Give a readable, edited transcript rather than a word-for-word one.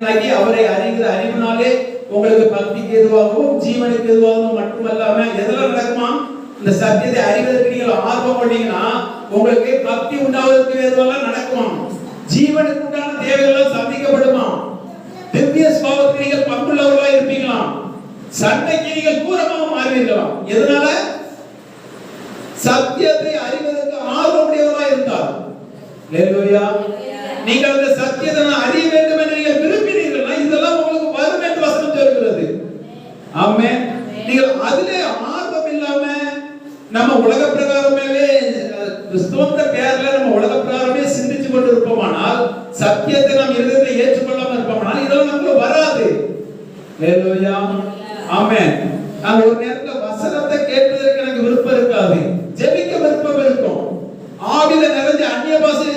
அவரை அறிகிற அறிவினாலே உங்களுக்கு பக்திக்கு எதுவாகவும் ஜீவனுக்கு எதுவாகவும் மட்டுமல்லாம எதெல்லாம் நடக்குமா? இந்த சத்தியத்தை அறிவதற்கு நீங்கள் ஆர்வம் பண்ணீங்கன்னா உங்களுக்கு பக்தி உண்டாவதற்கு எதுவெல்லாம் நடக்குமா? ஜீவனுக்கு உண்டான தேவைகள் சந்திக்கப்படுமா? திவ்ய ஸ்வபாவத்துக்கு நீங்கள் பங்குள்ளவர்களா இருப்பீங்களாம். சண்டைக்கு நீங்கள் தூரமாக மாறுவீர்களாம். எதனால? சத்தியத்தை அறிவதற்கு ஆர்வமுடையவர்களா இருந்தால். ஹalleluya. நீங்கள் அந்த சத்தியத்தை அறிய வேண்டும் என்று நீங்கள் விரும்பினீர்களா இதெல்லாம் உங்களுக்கு வரும் என்று வசனம் சொல்கிறது. ஆமென். நீங்கள் அதிலே ஆர்வம் இல்லாம நம்ம உலக பிரகாரமே கிறிஸ்துவன்ற பெயர்ல நம்ம உலக பிரகாரமே சிந்திச்சு கொண்டு இருப்போமானால், சத்தியத்தை நாம் இருதயத்தில் ஏற்றுக்கொள்ளாம இருப்போமானால் இதெல்லாம் நமக்கு வராது. ஹalleluya. ஆமென். நான் ஒரு நேரத்துல வசனத்தை கேட்பதற்கு எனக்கு விருப்பம் இருக்காது, ஜெபிக்க விருப்பம் இருக்கும். ஆவியில நிறைஞ்ச அந்நிய பாஷையில